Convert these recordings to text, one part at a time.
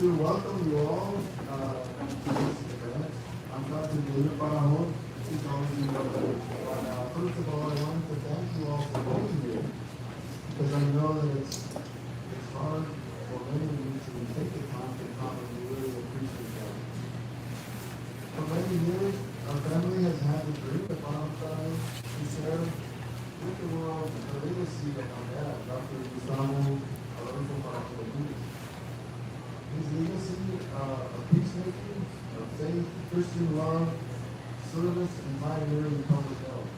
to welcome you all to this event. I'm Gustavo Parajón, psychology major. But first of all, I wanted to thank you all for being here, because I know that it's hard for many of you to take the time to come, and we really appreciate that. For many years, our family has had the dream about to share with the world the legacy of our dad, Dr. Gustavo Parajón. His legacy of peacemaking, of faith, Christian love, service, and pioneering public health.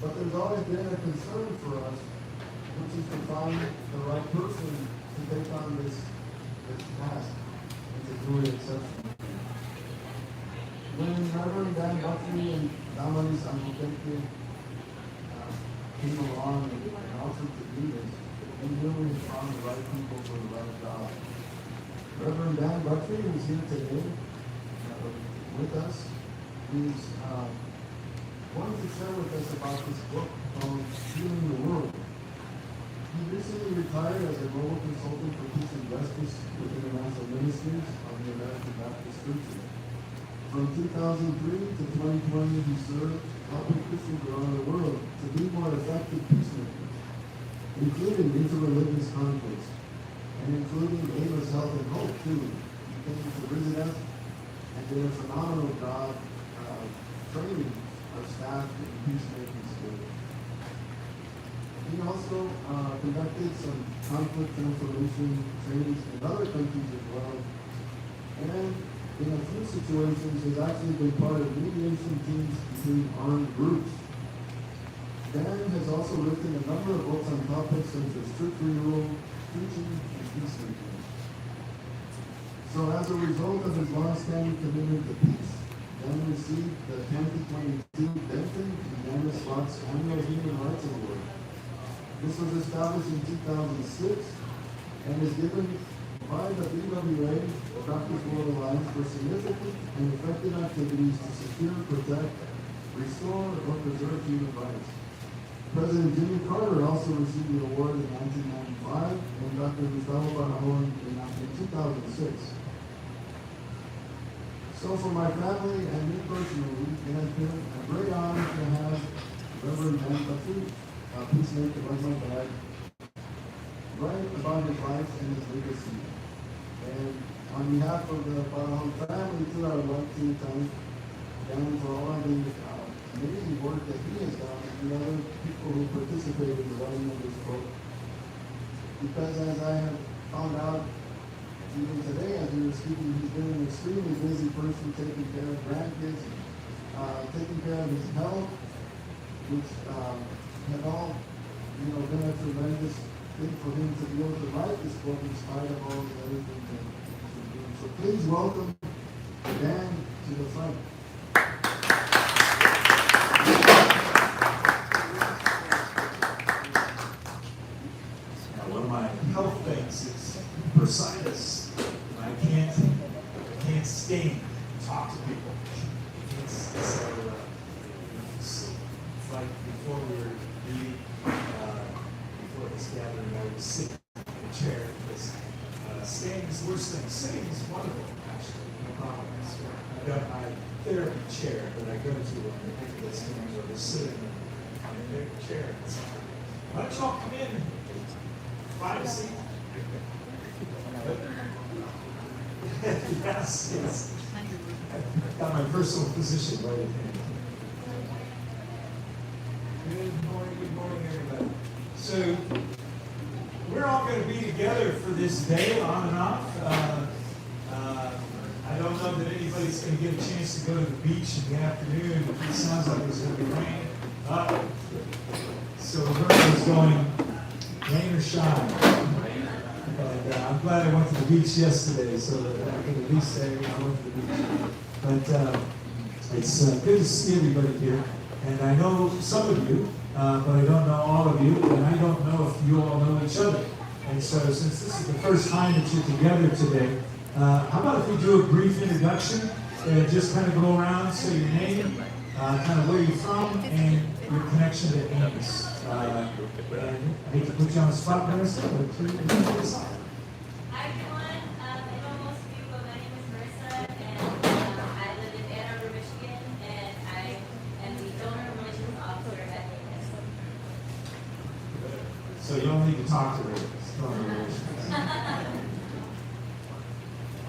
But there's always been a concern for us, which is to find the right person to take on this task and to do it exceptionally. When Reverend Dan Buckley and Damaris Amokenke came along and offered to do this, we really found the right people for the right job. Reverend Dan Buckley is here today with us. He's wanted to share with us about this book called Healing the World. He recently retired as a global consultant for peace and justice with International Ministries of the American Baptist Churches. From 2003 to 2020, he served helping Christians around the world to be more effective peacemakers, including interreligious conflicts, and including Ava's Health and Hope, too. He came to visit us and did a phenomenal job training our staff in peacemaking skills. He also conducted some conflict transformation trainings in other countries as well. And in a few situations, has actually been part of mediation teams between armed groups. Dan has also written a number of books on topics such as church renewal, preaching, and peacemaking. So as a result of his long-standing commitment to peace, Dan received the 2022 Benton and Dana Slott's Annual Human Rights Award. This was established in 2006 and is given by the BWA, the Doctors World Alliance, for significant and effective activities to secure, protect, restore, or preserve human rights. President Jimmy Carter also received the award in 1995 and Dr. Gustavo Parajón in 2006. So for my family and me personally, it has been a great honor to have Reverend Dan Buckley, a peacemaker like my dad, write about his life and his legacy. And on behalf of the Parajón family, too, I would like to thank Dan for all of the amazing work that he has done and the other people who participated in the writing of this book. Because as I have found out even today as we were speaking, he's been an extremely busy person taking care of grandkids, taking care of his health, which had all been a tremendous thing for him to be able to write this book in spite of all the other things that he's doing. So please welcome Dan to the front. One of my health things is bursitis. I can't stand to talk to people. So it's like before we were meeting, before this gathering, I was sitting in a chair because standing is the worst thing. Sitting is wonderful, actually, no problem. I've got my therapy chair that I go to when I think this things or just sitting in a big chair. Why don't y'all come in? Find a seat. Yes. I've got my personal physician right at hand. Good morning, everybody. So, we're all going to be together for this day, on and off. I don't know that anybody's going to get a chance to go to the beach in the afternoon. It sounds like it's going to be rain. So, everyone's going rain or shine. And I'm glad I went to the beach yesterday, so that I can at least say I went to the beach. But it's good to see everybody here. And I know some of you, but I don't know all of you, and I don't know if you all know each other. And so since this is the first time that you're together today, how about if we do a brief introduction and just kind of go around, say your name, kind of where you're from, and your connection to AMOS. And I hate to put you on the spot, Marissa, but please. everyone. I know most of you, but my name is Marissa, and I live in Ann Arbor, Michigan, and I am the donor relations officer at AMOS. So you don't need to talk to them. It's not a relation.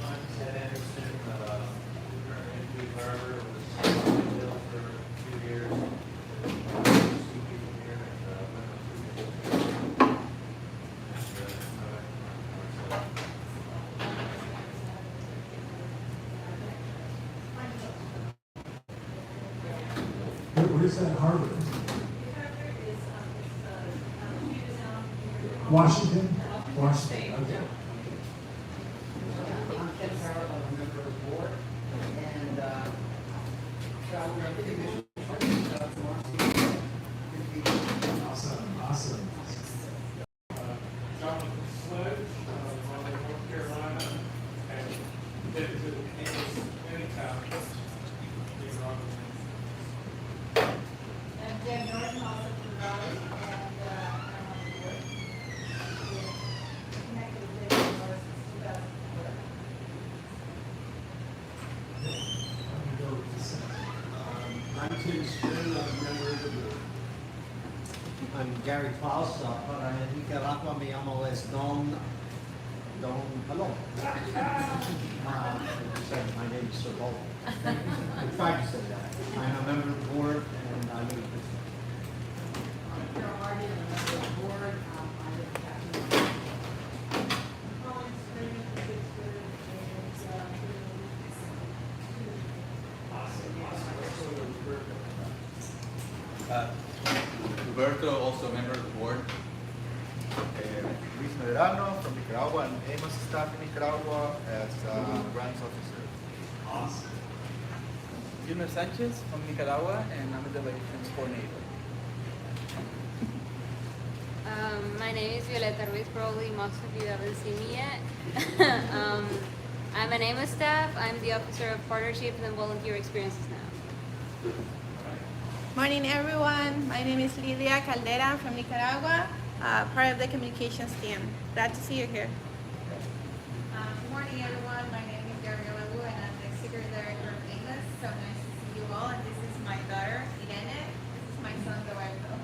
I'm Ted Anderson, in Harbor, was Bill for a few years. Where's that Harvard? Washington? Washington, okay. I'm Ken Farrell, I'm a member of the board, and traveled around the division. Awesome, awesome. Jonathan Sledge, from North Carolina, and been to English anytime. I'm Deb Norton, also from the Valley, and I'm on the board. Connected with David Morris since 2004. I'm Tim Stern, I'm a member of the board. I'm Gary Klaus, para Nicaragua me llamo hello. My name is Sir Bolt. I tried to say that. I'm a member of the board, and I live in Pittsburgh. Carol Hardy, I'm a member of the board. I live in Captain. Colin Spring, Pittsburgh, Roberto, also a member of the board. Luis Medrano from Nicaragua, and AMOS staff in Nicaragua as grants officer. Awesome. Junior Sanchez from Nicaragua, and I'm a delegations coordinator. My name is Violeta Ruiz. Probably most of you haven't seen me yet. I'm an AMOS staff. I'm the officer of partnerships and volunteer experiences now. Morning, everyone. My name is Lidia Caldera from Nicaragua, part of the communications team. Glad to see you here. Good morning, everyone. My name is Gabriela Wu, and I'm the executive director of AMOS. So nice to see you all. And this is my daughter, Irene. This is my son, Roberto.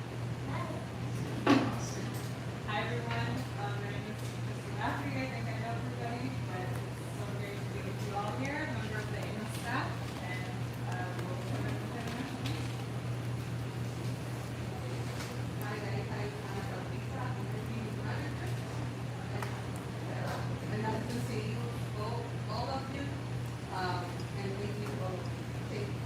Hi, everyone. My name is Christine Africa. I think I know everybody, but it's so great to be with you all here. Member of the AMOS staff, and we'll be coming with international. Hi, guys. Hi, I'm Lisa. I'm the community manager. And nice to see you, all of you. And thank you for taking.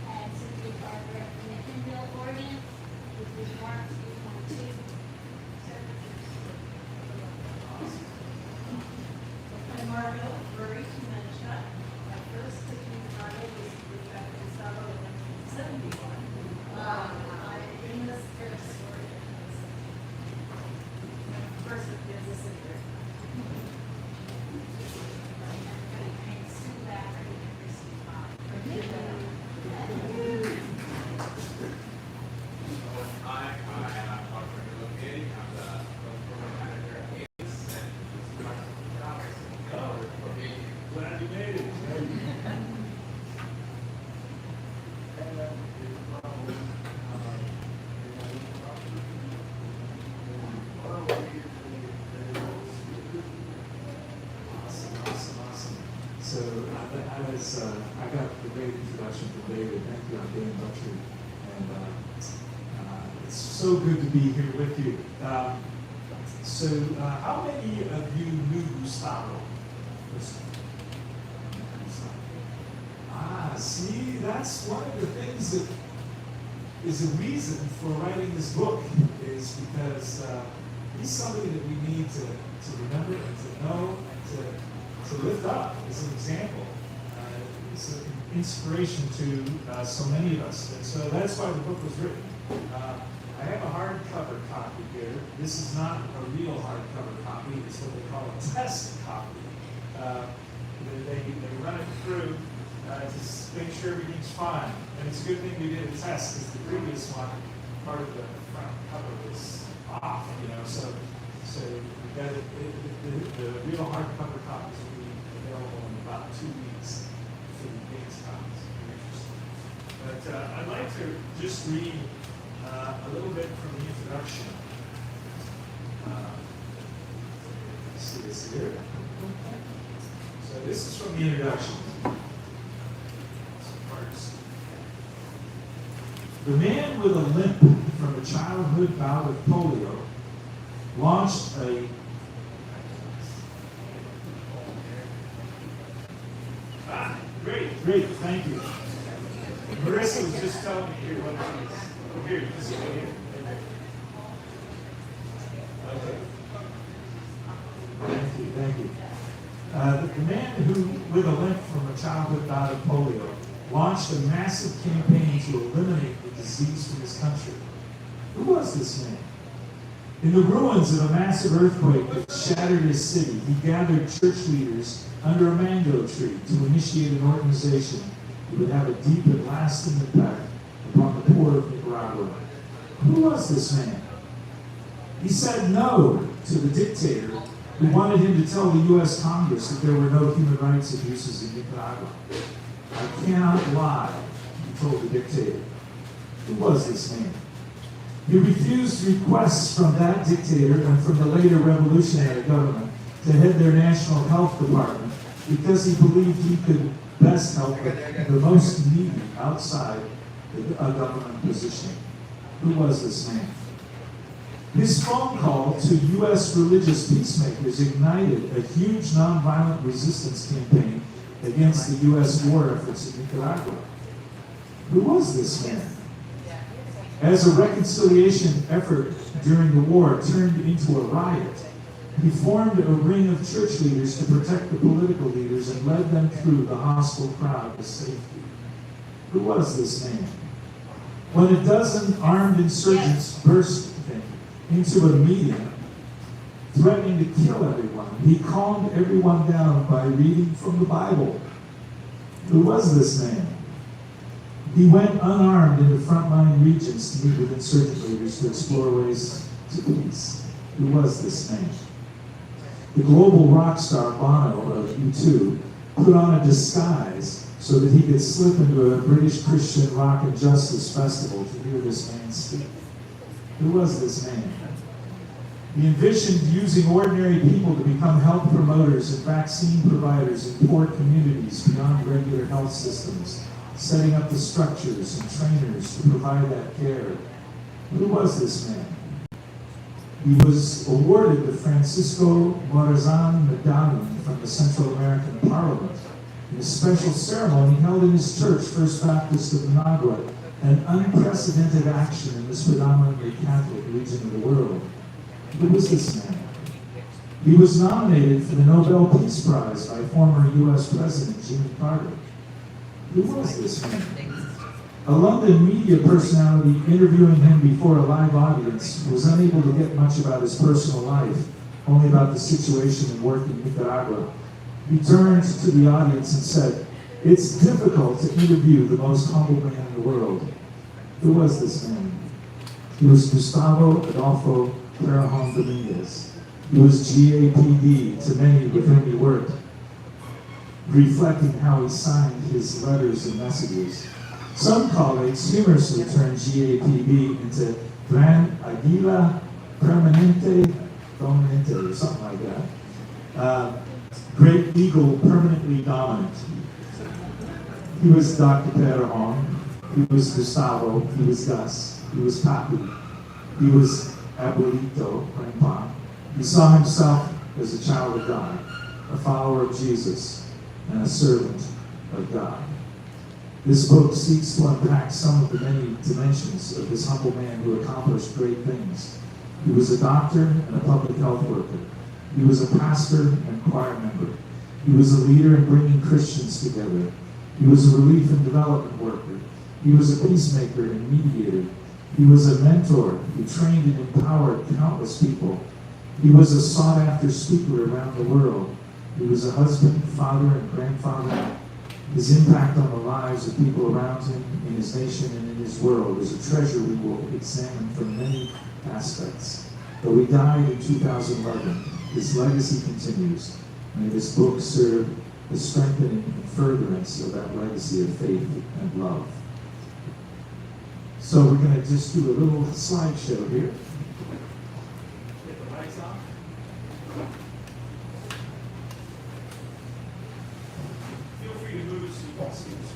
And Cynthia Barber from Nickenville, Oregon, with remarks we want to I'm Marvel, Rory Dementia. My first cooking project was with Gustavo in 1971. I'm in this story. First with business center. And soon after, I received mine. Hi, I'm Dr. Locating. I'm the program manager at AMOS, and Glad you made it. Awesome. So I got a great introduction from David. Thank you, I'm Dan Butcher. And it's so good to be here with you. So how many of you knew Gustavo? See, that's one of the things that is a reason for writing this book, is because he's somebody that we need to remember and to know and to lift up as an example. It's an inspiration to so many of us, and so that's why the book was written. I have a hardcover copy here. This is not a real hardcover copy. It's what they call a test copy. They run it through to make sure everything's fine. And it's a good thing we did a test, because the previous one, part of the front cover was off, you know. So So we got the real hardcover copies will be available in about 2 weeks for the base copies if you're interested. But I'd like to just read a little bit from the introduction. See this here. So this is from the introduction. The man with a limp from a childhood bout of polio launched a great, thank you. Marissa was just telling me here what it is. Oh, here, this is right here. Okay. Thank you. The man who, with a limp from a childhood bout of polio, launched a massive campaign to eliminate the disease from his country. Who was this man? In the ruins of a massive earthquake that shattered his city, he gathered church leaders under a mango tree to initiate an organization that would have a deep and lasting impact upon the poor of Nicaragua. Who was this man? He said no to the dictator who wanted him to tell the U.S. Congress that there were no human rights abuses in Nicaragua. I cannot lie, he told the dictator. Who was this man? He refused requests from that dictator and from the later revolutionary government to head their national health department because he believed he could best help the most needy outside a government position. Who was this man? His phone call to U.S. religious peacemakers ignited a huge nonviolent resistance campaign against the U.S. war efforts in Nicaragua. Who was this man? As a reconciliation effort during the war turned into a riot, he formed a ring of church leaders to protect the political leaders and led them through the hostile crowd to safety. Who was this man? When a dozen armed insurgents burst into a meeting, threatening to kill everyone, he calmed everyone down by reading from the Bible. Who was this man? He went unarmed into frontline regions to meet with insurgent leaders to explore ways to peace. Who was this man? The global rock star Bono of U2 put on a disguise so that he could slip into a British Christian rock and justice festival to hear this man speak. Who was this man? He envisioned using ordinary people to become health promoters and vaccine providers in poor communities beyond regular health systems, setting up the structures and trainers to provide that care. Who was this man? He was awarded the Francisco Morazan Medallion from the Central American Parliament in a special ceremony held in his church, First Baptist of Managua, an unprecedented action in this predominantly Catholic region of the world. Who was this man? He was nominated for the Nobel Peace Prize by former U.S. President Jimmy Carter. Who was this man? A London media personality interviewing him before a live audience was unable to get much about his personal life, only about the situation and work in Nicaragua. He turned to the audience and said, "It's difficult to interview the most humble man in the world." Who was this man? He was Gustavo Adolfo Parajón Dominguez. He was GAPD to many with whom he worked, reflecting how he signed his letters and messages. Some colleagues humorously turned GAPD into Gran Aguila Permanente, or something like that. Great Eagle Permanently Dominant. He was Dr. Parajón. He was Gustavo. He was Gus. He was Papi. He was Abuelito, Grandpa. He saw himself as a child of God, a follower of Jesus, and a servant of God. This book seeks to unpack some of the many dimensions of this humble man who accomplished great things. He was a doctor and a public health worker. He was a pastor and choir member. He was a leader in bringing Christians together. He was a relief and development worker. He was a peacemaker and mediator. He was a mentor who trained and empowered countless people. He was a sought-after speaker around the world. He was a husband, father, and grandfather. His impact on the lives of people around him, in his nation, and in his world is a treasure we will examine from many aspects. Though he died in 2011, his legacy continues, and this book served the strengthening and furtherance of that legacy of faith and love. So we're going to just do a little slideshow here. Get the lights on. Feel free to move so you can see this.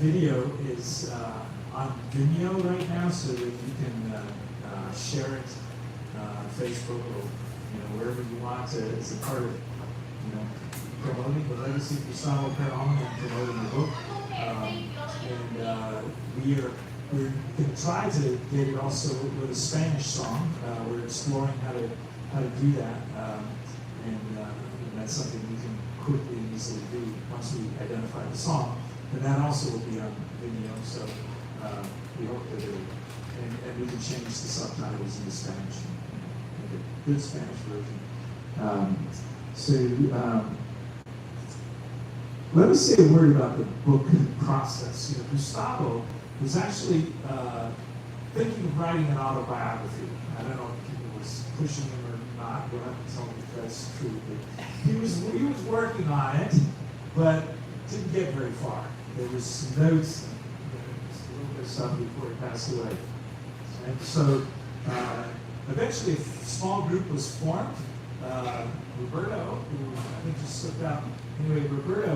video is on Vimeo right now, so that you can share it on Facebook or wherever you want to. It's a part of promoting the legacy of Gustavo Parajón and promoting the book. We're going to try to get it also with a Spanish song. We're exploring how to do that, and that's something we can quickly and easily do once we identify the song. And that also will be on video, so we hope that and we can change the subtitles into Spanish, make a good Spanish version. Let me say a word about the book process. Gustavo was actually thinking of writing an autobiography. I don't know if people was pushing him or not, but I can tell him if that's true. But he was working on it, but didn't get very far. There was some notes and just a little bit of stuff before he passed away. And so eventually a small group was formed. Roberto, who I think just slipped out. Anyway, Roberto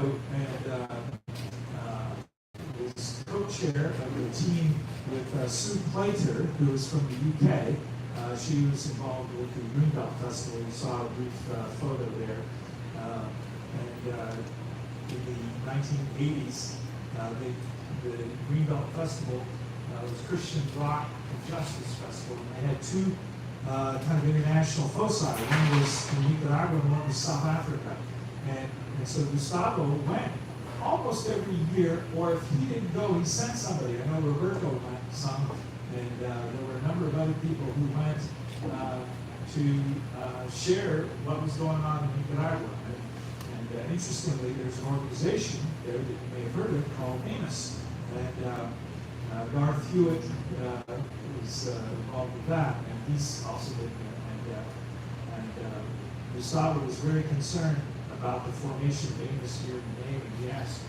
was co-chair of the team with Sue Plater, who was from the UK. She was involved with the Greenbelt Festival. You saw a brief photo there. In the 1980s, the Greenbelt Festival was Christian Rock and Justice Festival, and they had two kind of international foci. One was in Nicaragua and one was South Africa. And so Gustavo went almost every year, or if he didn't go, he sent somebody. I know Roberto went some, and there were a number of other people who went to share what was going on in Nicaragua. And interestingly, there's an organization there that you may have heard of called AMOS. And Garth Hewitt was involved with that, and he's also been there. And Gustavo was very concerned about the formation of AMOS here in the name, and he asked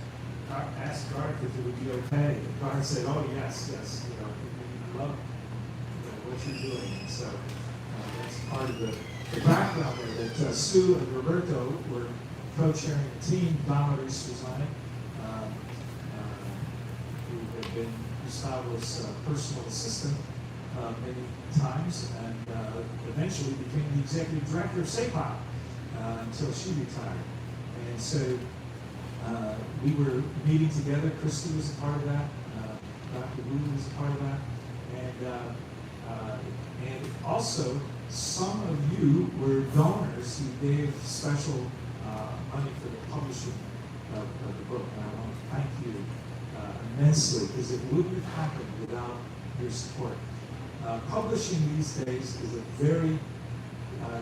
Garth if it would be okay. And Garth said, "Oh yes, we love what you're doing." And so that's part of the background there. That Sue and Roberto were co-chairing the team. Donna Reese was on it, who had been Gustavo's personal assistant many times, and eventually became the executive director of SAPOC until she retired. And so we were meeting together. Christy was a part of that. Dr. Wu was a part of that. And also, some of you were donors who gave special money for the publishing of the book. And I want to thank you immensely, because it wouldn't have happened without your support. Publishing these days is a very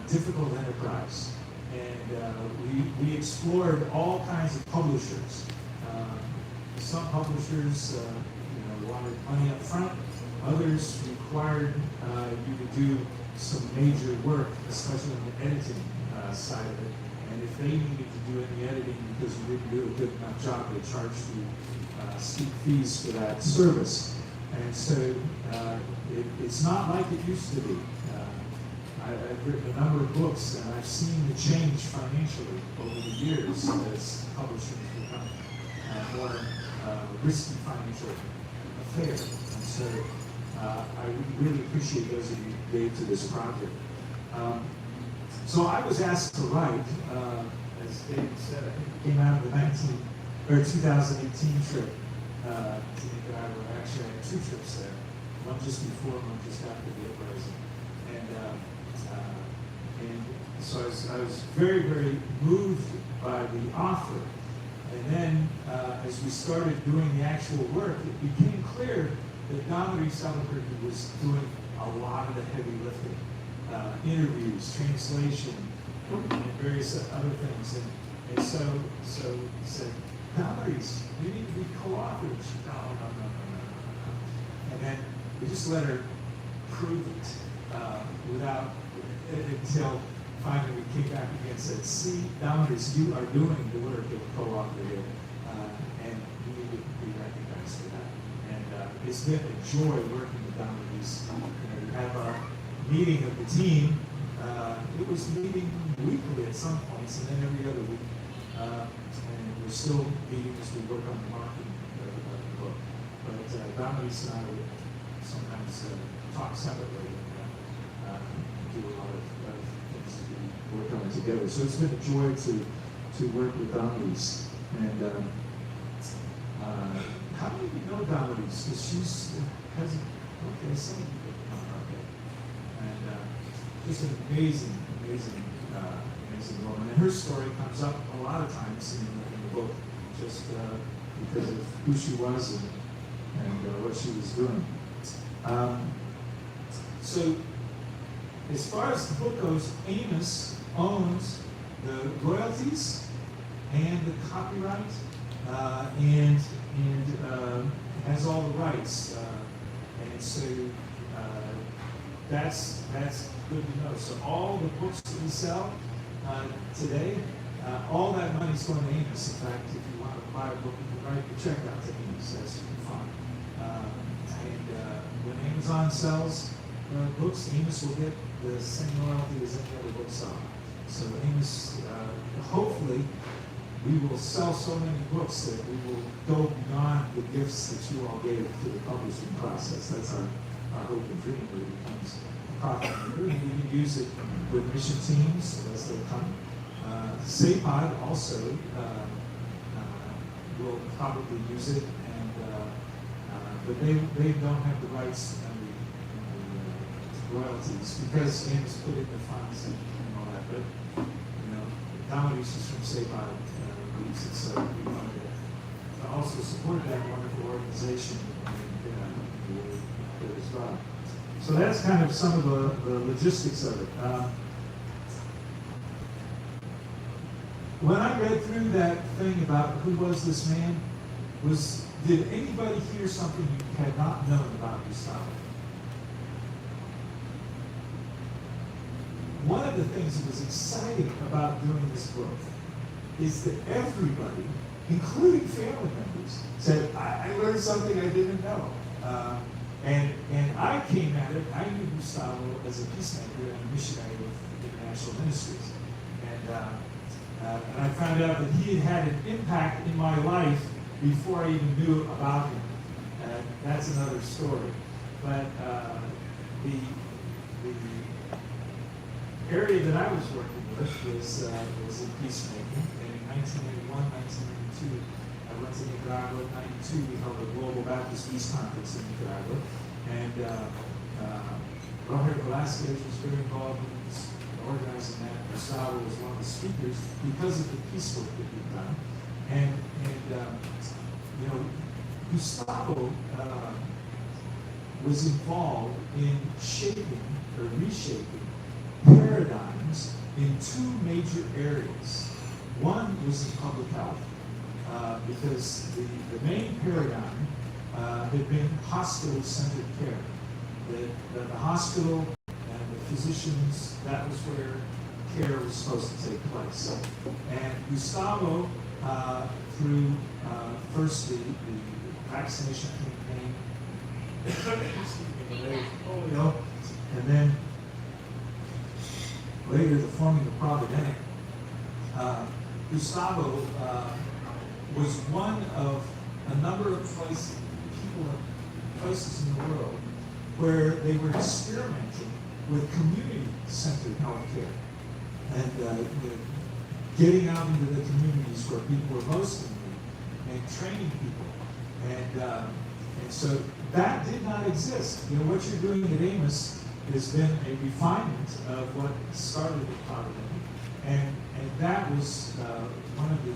difficult enterprise, and we explored all kinds of publishers. Some publishers wanted money up front. Others required you to do some major work, especially on the editing side of it. And if they needed to do any editing because you didn't do a good enough job, they charged you steep fees for that service. And so it's not like it used to be. I've written a number of books, and I've seen the change financially over the years as publishing has become more risky financial affair. And so I really appreciate those of you who gave to this project. So I was asked to write, as David said, I think it came out of the 2018 trip to Nicaragua. Actually, I had two trips there, one just before, one just after the uprising. And so I was very, very moved by the offer. And then as we started doing the actual work, it became clear that Donna Albuquerque was doing a lot of the heavy lifting. Interviews, translation, and various other things. And so he said, "Valeries, you need to be co-authors." No. And then we just let her prove it until finally we came back again and said, "See, Valeries, you are doing the work of a co-author here, and you need to be recognized for that." And it's been a joy working with Valeries. We have our meeting of the team. It was meeting weekly at some points, and then every other week. And we're still meeting as we work on the marketing of the book. but Dominique and I would sometimes talk separately and do a lot of things to work on together. So it's been a joy to work with Dominique. And how many of you know Dominique? Because she's okay, some of you know her, okay. And just an amazing woman. And her story comes up a lot of times in the book, just because of who she was and what she was doing. So, as far as the book goes, Amos owns the royalties and the copyright, and has all the rights. And so that's good to know. So all the books that we sell today, all that money's going to Amos. In fact, if you want to buy a book, you can write the check out to Amos. That's fine. When Amazon sells books, Amos will get the same royalty as any other book seller. So Amos, hopefully, we will sell so many books that we will go beyond the gifts that you all gave to the publishing process. That's our hope and dream, that it becomes profitable. We can use it with mission teams as they come. SAPOD also will probably use it, and but they don't have the rights and the royalties because Amos put in the funds and all that. But Dominique is from SAPOD, believes it, so we wanted to also support that wonderful organization and as well. So that's kind of some of the logistics of it. When I read through that thing about who was this man, did anybody hear something you had not known about Gustavo? One of the things that was exciting about doing this book is that everybody, including family members, said, I learned something I didn't know. And I came at it, I knew Gustavo as a peacemaker and a missionary with international ministries. And I found out that he had had an impact in my life before I even knew about him. That's another story. But the area that I was working with was in peacemaking. And in 1981, 1992, I went to Nicaragua. In 92, we held a Global Baptist Peace Conference in Nicaragua. And Roger Velasquez was very involved in organizing that. Gustavo was one of the speakers because of the peace work that we've done. And Gustavo was involved in shaping or reshaping paradigms in two major areas. One was in public health, because the main paradigm had been hospital-centered care. The hospital and the physicians, that was where care was supposed to take place. And Gustavo, through first the vaccination campaign, polio, and then later the forming of Providence, Gustavo was one of a number of places in the world where they were experimenting with community-centered healthcare and getting out into the communities where people were most in need and training people. And so that did not exist. What you're doing at Amos has been a refinement of what started at Providence. And that was one of the,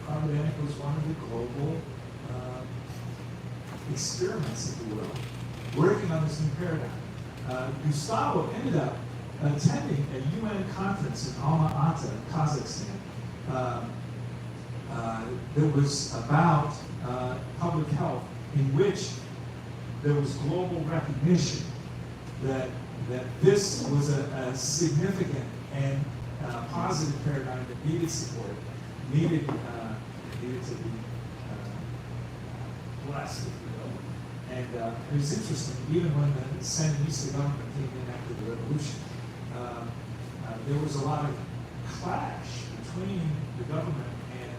Providence was one of the global experiments, if you will, working on this new paradigm. Gustavo ended up attending a UN conference in Alma-Ata, Kazakhstan, that was about public health, in which there was global recognition that this was a significant and positive paradigm that needed support, needed to be blessed, if you will. And it was interesting, even when the Sandinista government came in after the revolution, there was a lot of clash between the government and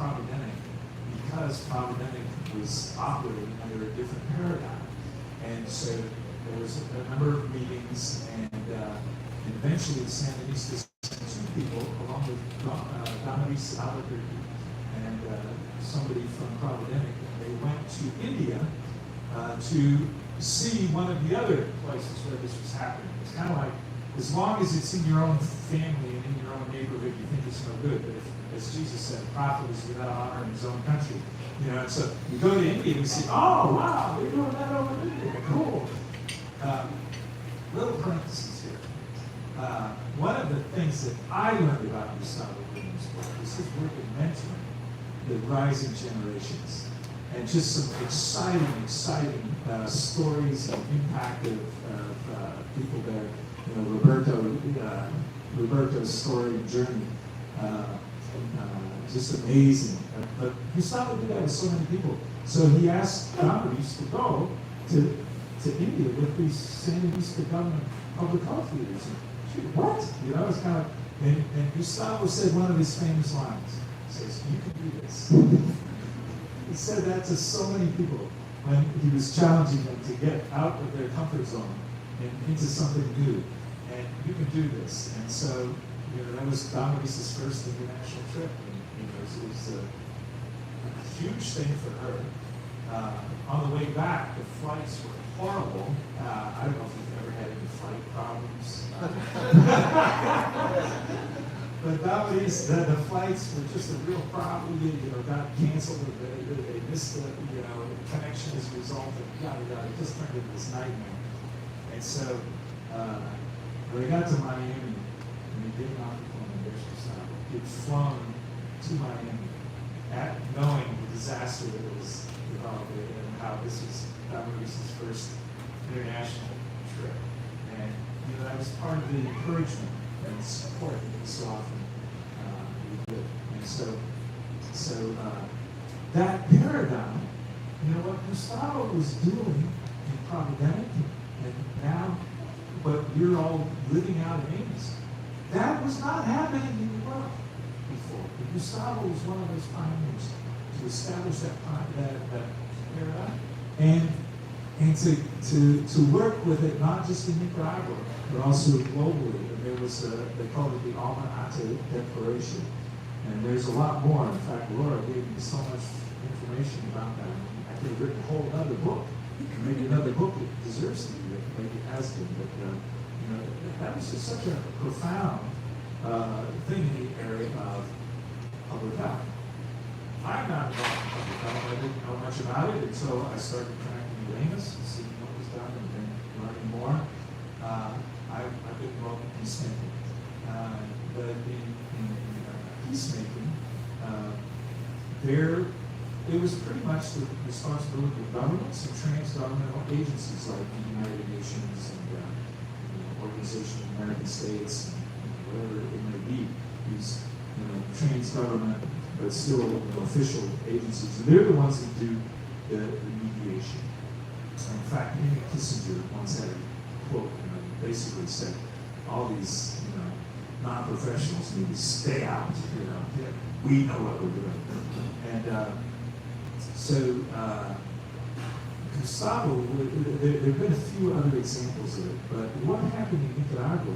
Providenic because Providenic was operating under a different paradigm. And so there was a number of meetings, and eventually the Sandinistas sent 2 people, along with Damaris Albuquerque and somebody from Providenic. They went to India to see one of the other places where this was happening. It's kind of like, as long as it's in your own family and in your own neighborhood, you think it's no good. But if, as Jesus said, a prophet is without honor in his own country. You know, and so you go to India and you see, oh, wow, they're doing that over there. Cool. Little parentheses here. One of the things that I learned about Gustavo was his work in mentoring the rising generations. And just some exciting stories and impact of people there. You know, Roberto's story and journey, just amazing. But Gustavo did that with so many people. So he asked Damaris to go to India with these Sandinista government public health leaders. And she, what? You know, it's kind of, and Gustavo said one of his famous lines. He says, "You can do this." He said that to so many people when he was challenging them to get out of their comfort zone and into something new. And you can do this. And so, you know, that was Damaris' first international trip. And, you know, it was a huge thing for her. On the way back, the flights were horrible. I don't know if you've ever had any flight problems. But Damaris, the flights were just a real problem. You know, got canceled. They missed the connection as a result of yada yada. It just turned into this nightmare. And so when they got to Miami, and they did not plane, there's Gustavo. He'd flown to Miami, knowing the disaster that was developed and how this was Damaris' first international trip. And you know, that was part of the encouragement and support that we so often we did. And so that paradigm, you know, what Gustavo was doing in Providenic, and now what you're all living out in Amos, that was not happening in the world before. But Gustavo was one of those pioneers to establish that paradigm and to work with it not just in Nicaragua but also globally. And there was they called it the Alma Ata Declaration, and there's a lot more. In fact, Laura gave me so much information about that. I could have written a whole other book, maybe another book that deserves to be written, maybe it has been. But you know, that was just such a profound thing in the area of public health. I'm not involved in public health. I didn't know much about it until I started connecting with Amos and seeing what was done and then learning more. I've been involved in peacemaking. But in peacemaking, it was pretty much the responsibility of governments and trans-governmental agencies like the United Nations and the Organization of American States and whatever it may be. These trans-government but still official agencies. And they're the ones that do the mediation. In fact, Henry Kissinger once had a quote, basically said, all these non-professionals need to stay out. We know what we're doing. And Gustavo, there have been a few other examples of it, but what happened in Nicaragua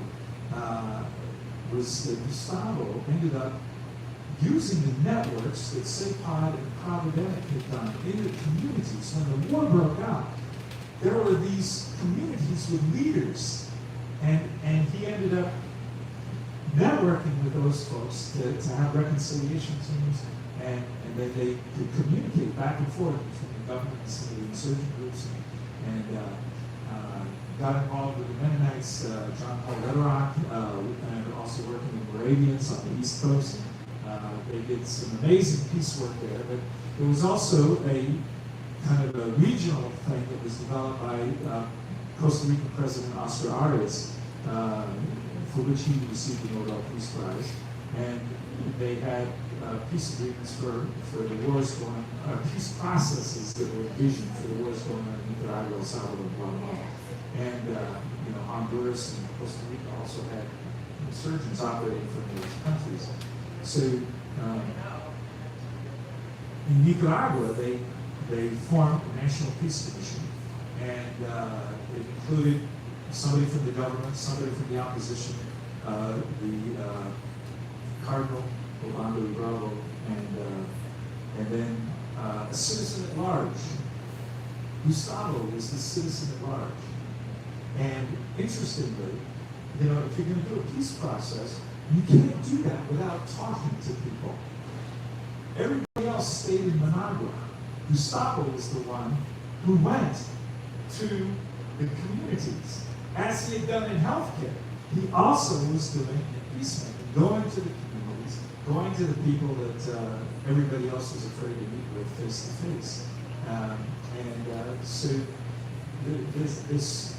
was that Gustavo ended up using the networks that SEPAD and Providenic had done in the communities. When the war broke out, there were these communities with leaders, and he ended up networking with those folks to have reconciliation teams, and then they could communicate back and forth between the government and some of the insurgent groups, and got involved with the Mennonites, John Paul Lederach, and also working with Moravians on the East Coast. They did some amazing peace work there, but there was also a kind of a regional thing that was developed by Costa Rican President Oscar Arias, for which he received the Nobel Peace Prize. And they had peace agreements for the wars going on, peace processes that were envisioned for the wars going on in Nicaragua, El Salvador, and Guatemala. And Honduras and Costa Rica also had insurgents operating from those countries. So in Nicaragua, they formed a National Peace Commission, and it included somebody from the government, somebody from the opposition, the Cardinal Orlando Bravo, and then a citizen at large. Gustavo was the citizen at large. And interestingly, you know, if you're going to do a peace process, you can't do that without talking to people. Everybody else stayed in Managua. Gustavo was the one who went to the communities, as he had done in healthcare. He also was doing in peacemaking, going to the communities, going to the people that everybody else was afraid to meet with face to face. So this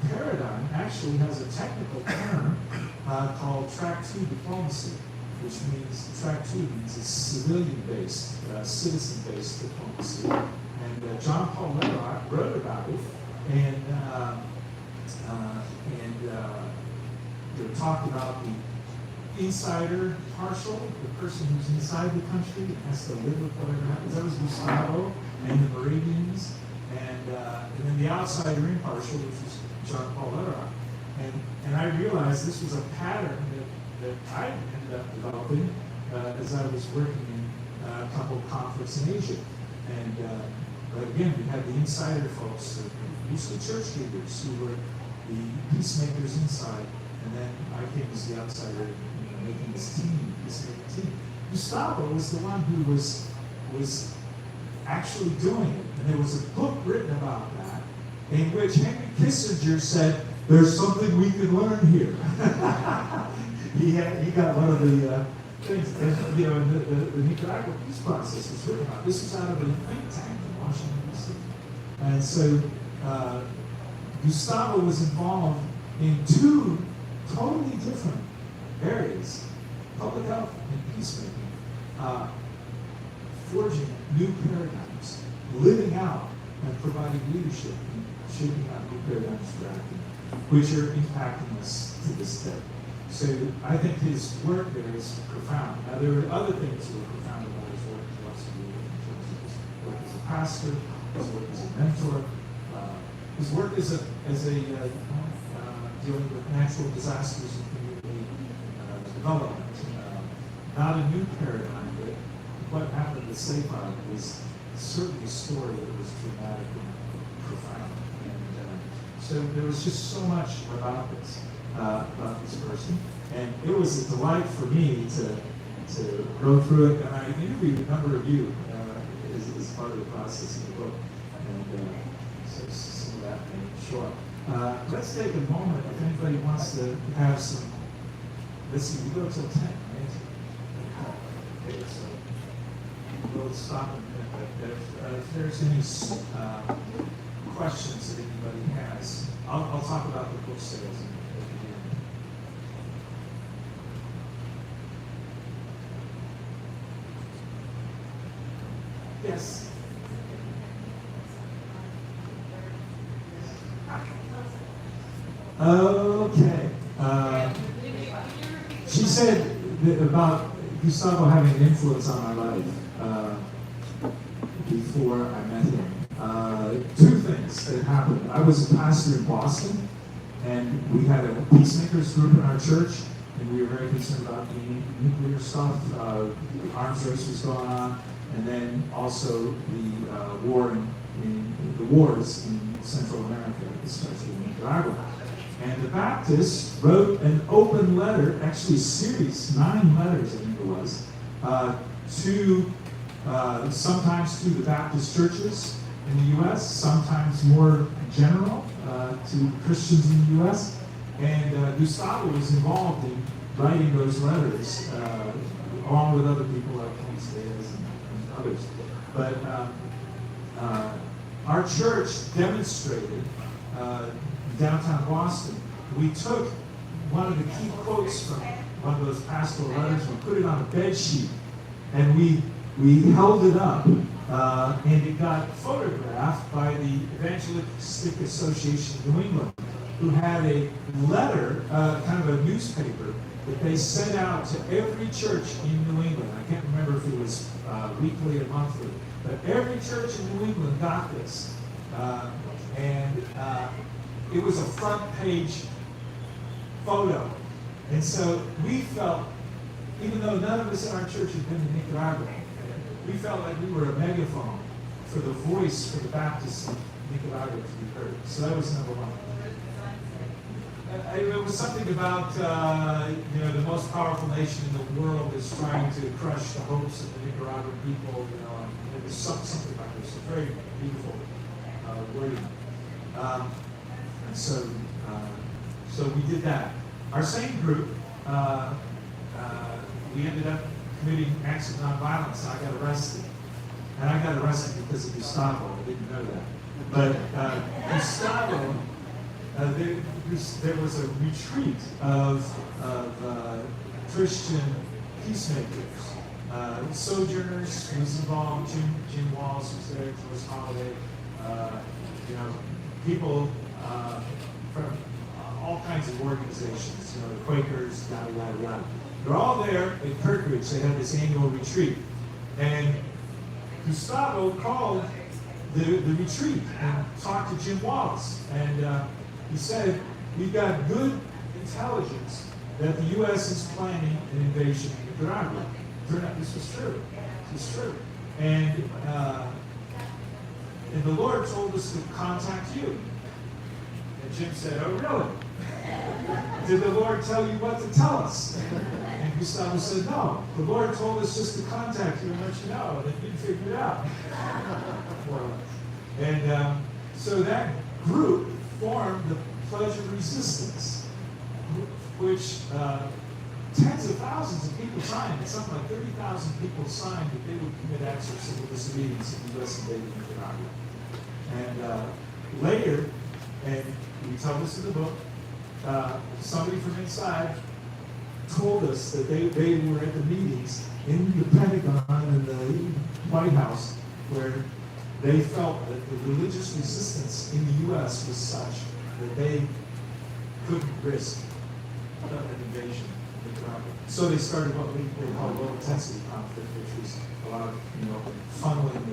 paradigm actually has a technical term called track 2 diplomacy, which means track 2 means it's civilian-based, citizen-based diplomacy. And John Paul Lederach wrote about it, and talked about the insider partial, the person who's inside the country and has to live with whatever happens. That was Gustavo and the Moravians, and then the outsider impartial, which was John Paul Lederach. And I realized this was a pattern that I ended up developing as I was working in a couple of conflicts in Asia. But again, we had the insider folks, usually church leaders, who were the peacemakers inside, and then I came as the outsider, making this peacemaking team. Gustavo was the one who was actually doing it, and there was a book written about that, in which Henry Kissinger said, "There's something we can learn here." He got one of the things, and, the Nicaragua peace process was written about. This was out of a think tank in Washington, D.C. And so Gustavo was involved in two totally different areas, public health and peacemaking, forging new paradigms, living out and providing leadership and shaping out new paradigms for acting, which are impacting us to this day. So I think his work there is profound. Now there are other things that are profound about his work as well, in terms of his work as a pastor, his work as a mentor, his work as a dealing with natural disasters and community development. Not a new paradigm, but what happened to Safai was certainly a story that was dramatic and profound. And so there was just so much about this person. And it was a delight for me to go through it. And I interviewed a number of you as part of the process of the book. And so some of that may show up. Let's take a moment if anybody wants to have some. Let's see, we go till 10, right? Okay, so we'll stop in a minute. But if there's any questions that anybody has, I'll talk about the book sales at the end. Yes. Okay. She said that about Gustavo having an influence on my life before I met him. Two things that happened. I was a pastor in Boston, and we had a peacemakers group in our church, and we were very concerned about the nuclear stuff. The arms race was going on, and then also the wars in Central America, especially in Nicaragua. And the Baptists wrote an open letter, actually a series, 9 letters I think it was, sometimes to the Baptist churches in the U.S., sometimes more general to Christians in the U.S. And Gustavo was involved in writing those letters, along with other people like Thomas Davis and others. But our church demonstrated downtown Boston. We took one of the key quotes from one of those pastoral letters, we put it on a bed sheet, and we held it up, and it got photographed by the Evangelistic Association of New England, who had a letter, kind of a newspaper, that they sent out to every church in New England. I can't remember if it was weekly or monthly, but every church in New England got this. And it was a front page photo. And so we felt, even though none of us in our church had been to Nicaragua, we felt like we were a megaphone for the voice for the Baptists of Nicaragua to be heard. So that was number one. It was something about, the most powerful nation in the world is trying to crush the hopes of the Nicaraguan people, and it was something like this, a very beautiful wording. And so we did that. Our same group, we ended up committing acts of nonviolence. I got arrested. And I got arrested because of Gustavo. I didn't know that. But Gustavo, there was a retreat of Christian peacemakers. Sojourners was involved, Jim Walls was there, Joyce Holiday, people from all kinds of organizations, the Quakers, yada, yada, yada. They're all there at Kirkridge. They had this annual retreat. And Gustavo called the retreat and talked to Jim Wallace. And he said, we've got good intelligence that the U.S. is planning an invasion of Nicaragua. This was true. This was true. And the Lord told us to contact you. And Jim said, oh, really? Did the Lord tell you what to tell us? And Gustavo said, no. The Lord told us just to contact you and let you know, and then you'd figure it out. And so that group formed the Pledge of Resistance, which tens of thousands of people signed. It's something like 30,000 people signed that they would commit acts of civil disobedience if the U.S. invaded Nicaragua. And later, and we tell this in the book, somebody from inside told us that they were at the meetings in the Pentagon and the White House where they felt that the religious resistance in the U.S. was such that they couldn't risk an invasion of Nicaragua. So they started what they call low-intensity conflict, which was a lot of funneling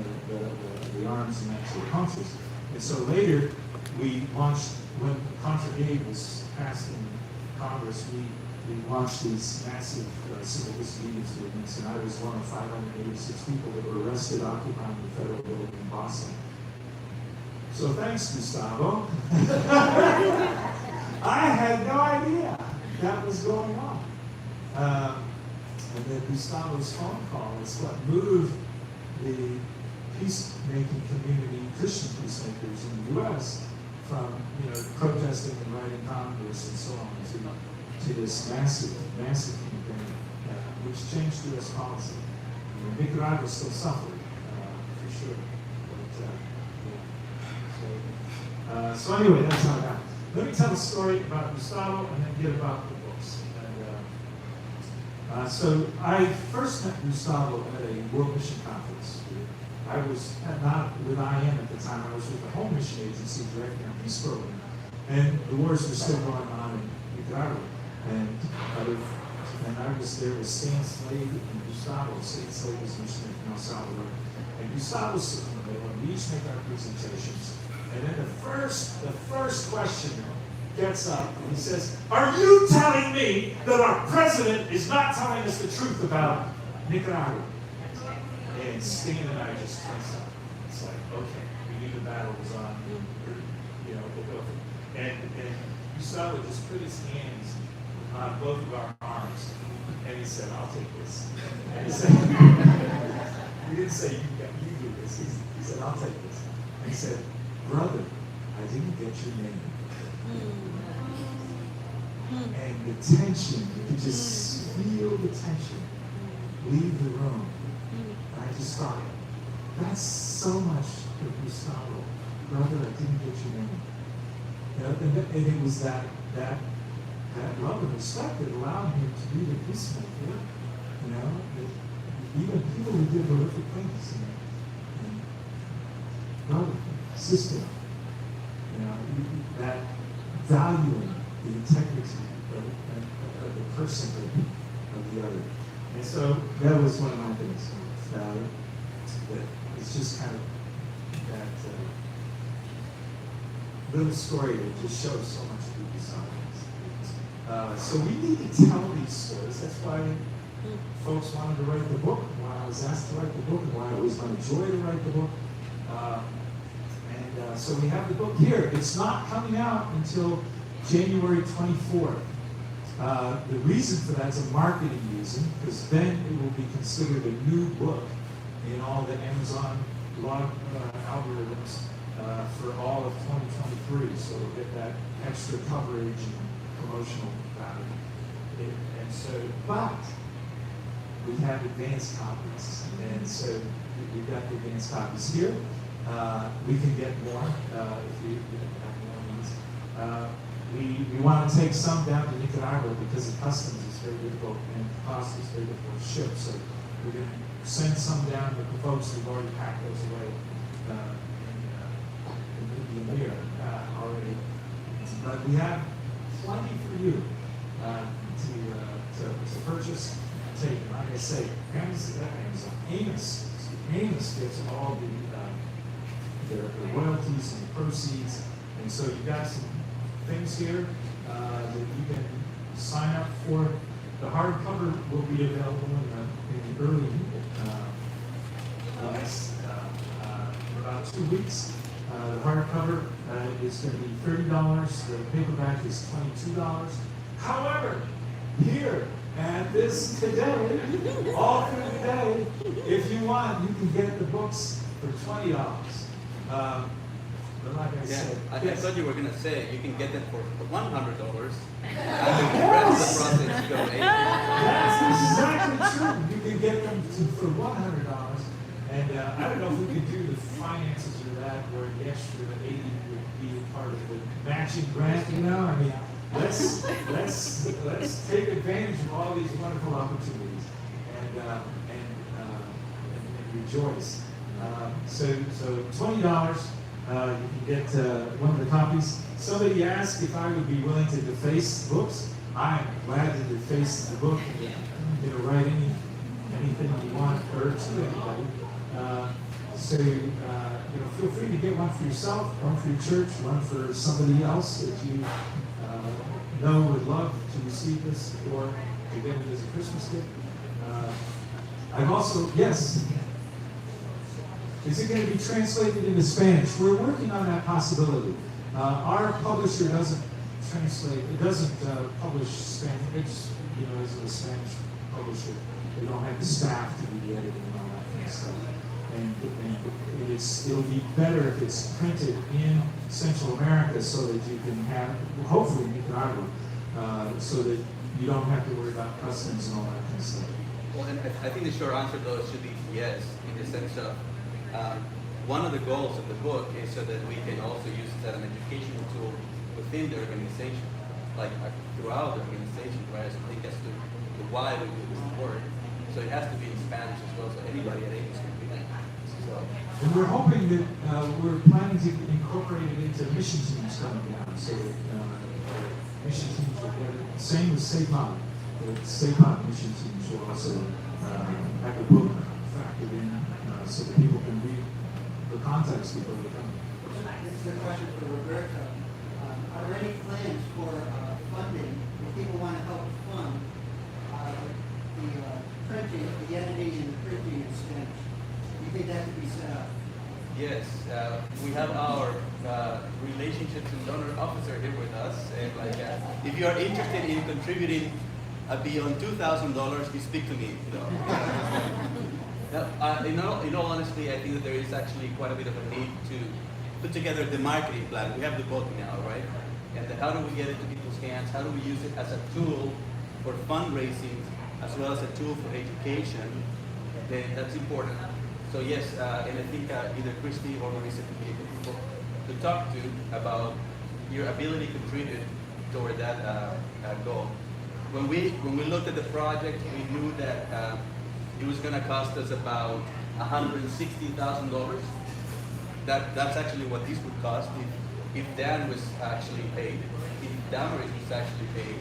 the arms and that to the countries. And so later we launched, when Contra Gay was passed in Congress, we launched these massive civil disobedience movements, and I was one of 586 people that were arrested occupying the federal building in Boston. So thanks, Gustavo. I had no idea that was going on. And then Gustavo's phone call is what moved the peacemaking community, Christian peacemakers in the U.S. from protesting and writing Congress and so on to this massive campaign, which changed U.S. policy. Nicaragua still suffered, for sure. But, so anyway, that's how it happened. Let me tell a story about Gustavo and then get about the books. And, so I first met Gustavo at a World Mission Conference. I was not with IM at the time. I was with the Home Mission Agency directing a peace program. And the wars were still going on in Nicaragua. And I was there with Stan Slade and Gustavo. Stan Slade was a missionary from El Salvador. And Gustavo was sitting in the middle, and we each make our presentations. And then the first questioner gets up and he says, are you telling me that our president is not telling us the truth about Nicaragua? And Stan and I just tense up. It's like, okay, we knew the battle was on. We'll go. And Gustavo just put his hands on both of our arms, and he said, I'll take this. And he said, he didn't say, you do this. He said, I'll take this. And he said, brother, I didn't get your name. And the tension, you could just feel the tension leave the room. And I just thought, that's so much for Gustavo. Brother, I didn't get your name. And it was that love and respect that allowed him to be the peacemaker. Even people who did horrific things. And brother, sister, that valuing the integrity but the personhood of the other. And so that was one of my things. That it's just kind of that little story that just shows so much of the design. So we need to tell these stories. That's why folks wanted to write the book, why I was asked to write the book, and why it was my joy to write the book. So we have the book here. It's not coming out until January 24th. The reason for that is a marketing reason, because then it will be considered a new book in all the Amazon blog algorithms for all of 2023. So we'll get that extra coverage and promotional value. And so, but we have advanced copies, and so we've got the advanced copies here. We can get more if you have more needs. We want to take some down to Nicaragua because the customs is very difficult and the cost is very difficult to ship. So we're going to send some down, but the folks have already packed those away in the year already. But we have plenty for you to purchase and take. Like I say, AMOS gets all the royalties and the proceeds, and so you got some things here that you can sign up for. The hardcover will be available in the early in about 2 weeks. The hardcover is going to be $30. The paperback is $22. However, here at this today, all through the day, if you want, you can get the books for $20. But like I said, I thought you were going to say you can get them for $100 and the rest of the process go $80. That's exactly true. You can get them for $100. And I don't know if we could do the finances of that where the extra $80 would be part of the matching grant, you know? I mean, let's take advantage of all these wonderful opportunities and rejoice. So $20, you can get one of the copies. Somebody asked if I would be willing to deface books. I'm glad to deface the book and write anything you want or to anybody. So feel free to get one for yourself, one for your church, one for somebody else that you know would love to receive this or to get it as a Christmas gift. I've also, yes. Is it going to be translated into Spanish? We're working on that possibility. Our publisher doesn't translate, it doesn't publish Spanish. It's, as a Spanish publisher, they don't have the staff to do the editing and all that kind of stuff. And it'll be better if it's printed in Central America so that you can have, hopefully Nicaragua, so that you don't have to worry about customs and all that kind of stuff. Well, and I think the short answer though should be yes, in the sense of one of the goals of the book is so that we can also use it as an educational tool within the organization, like throughout the organization, right? So I think that's the why we do this work. So it has to be in Spanish as well, so anybody at AMOS can do that. So. And we're hoping that we're planning to incorporate it into mission teams coming down, so that mission teams will get it. Same with SAPON. The SAPON mission teams will also have a book factored in so that people can read the context before they come. This is a question for Roberto. Are there any plans for funding, if people want to help fund the printing, the editing and the printing in Spanish? Do you think that could be set up? Yes, we have our relationships and donor officer here with us. And if you are interested in contributing beyond $2,000, you speak to me. In all honesty, I think that there is actually quite a bit of a need to put together the marketing plan. We have the book now, right? And how do we get it to people's hands? How do we use it as a tool for fundraising as well as a tool for education? That's important. So yes, and I think either Christy or Marisa could be able to talk to about your ability to contribute toward that goal. When we looked at the project, we knew that it was going to cost us about $160,000. That's actually what this would cost if Dan was actually paid, if Damaris was actually paid.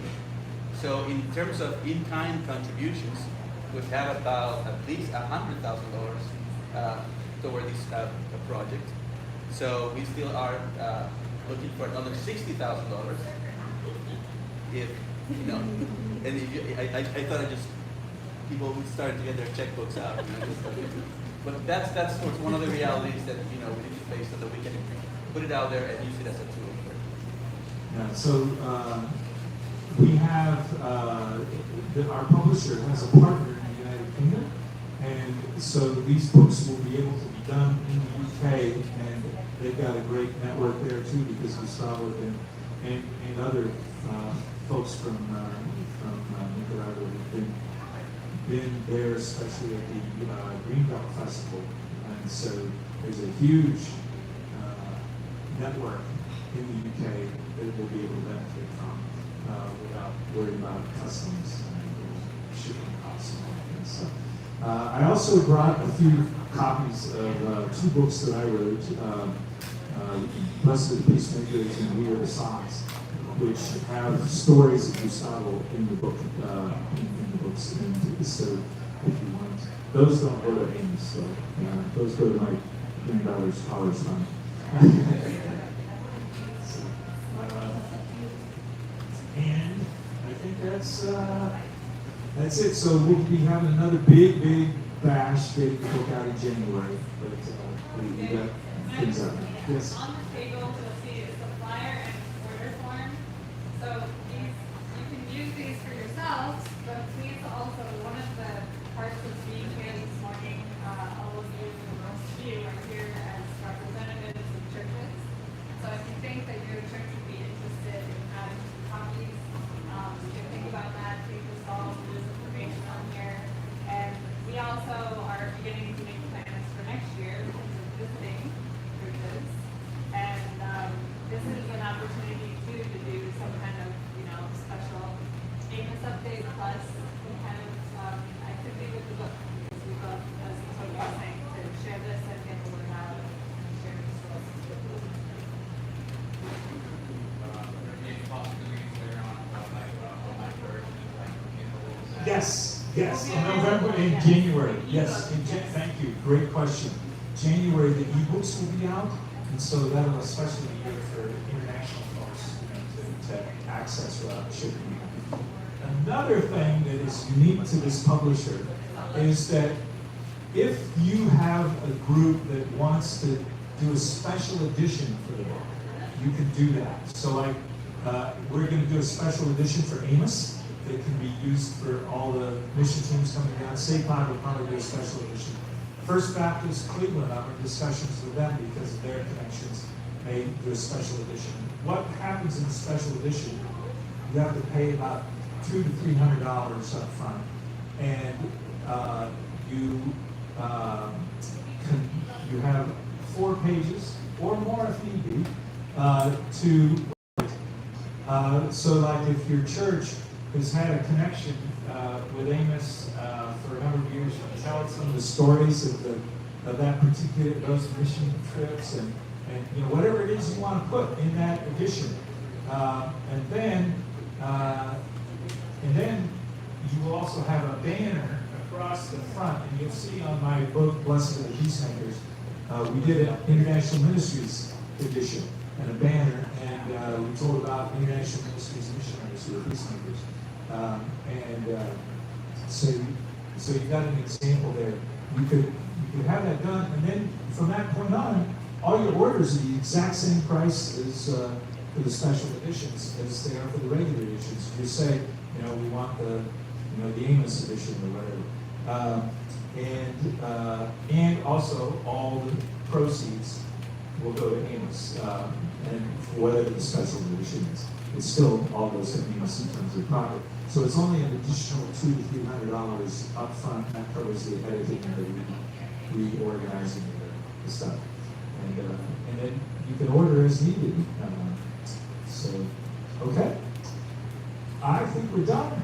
So in terms of in-kind contributions, we have about at least $100,000 toward this project. So we still are looking for another $60,000. If you know, and if you, I thought people would start to get their checkbooks out. You know, but that's one of the realities that we need to face so that we can put it out there and use it as a tool. Yeah, so we have, our publisher has a partner in the United Kingdom, and so these books will be able to be done in the UK, and they've got a great network there too, because Gustavo and other folks from Nicaragua have been there, especially at the Greenbelt Festival, and so there's a huge network in the UK that we'll be able to benefit from without worrying about customs and shipping costs and all that stuff. I also brought a few copies of 2 books that I wrote, Blessed are the Peacemakers and We Are the Sons, which have stories of Gustavo in the book, in the books. And so if you want, those don't go to AMOS, so those go to my $1 college fund. And I think that's it. So we'll be having another big bash getting the book out in January. But we got things out. Yes. On the table, you'll see it's a flyer and order form. So you can use these for yourselves, but please also, one of the parts that's being here this morning, all of you, most of you are here as representatives of churches. So if you think that your church would be interested in having copies, you can think about that, take this all, there's information on here. And we also are beginning to make plans for next year because of visiting churches. And this is an opportunity too to do some kind of, special AMOS update plus some kind of activity with the book. Because we love, as Antonio was saying, to share this and get the word out and share the resources with the book. Yes, in November, in January. Yes, thank you. Great question. January, the ebooks will be out, and so that'll especially be good for international folks to access without shipping. Another thing that is unique to this publisher is that if you have a group that wants to do a special edition for the book, you can do that. So like, we're going to do a special edition for AMOS that can be used for all the mission teams coming down. SAPOD will probably do a special edition. First Baptist Cleveland, I'm in discussions with them because of their connections, may do a special edition. What happens in a special edition, you have to pay about $200 to $300 up front, and you have 4 pages or more if need be so like if your church has had a connection with AMOS for a number of years, you can tell some of the stories of those mission trips and whatever it is you want to put in that edition, and then you will also have a banner across the front, and you'll see on my book Blessed are the Peacemakers, we did an International Ministries edition and a banner, and we told about International Ministries missionaries who are peacemakers. So you've got an example there. You could have that done, and then from that point on, all your orders are the exact same price as for the special editions as they are for the regular editions. You say, we want the AMOS edition or whatever, and also all the proceeds will go to AMOS, and whatever the special edition is. It still all goes to AMOS in terms of profit. So it's only an additional $200 to $300 up front. That covers the editing and the reorganizing the stuff. And then you can order as needed. Okay. I think we're done.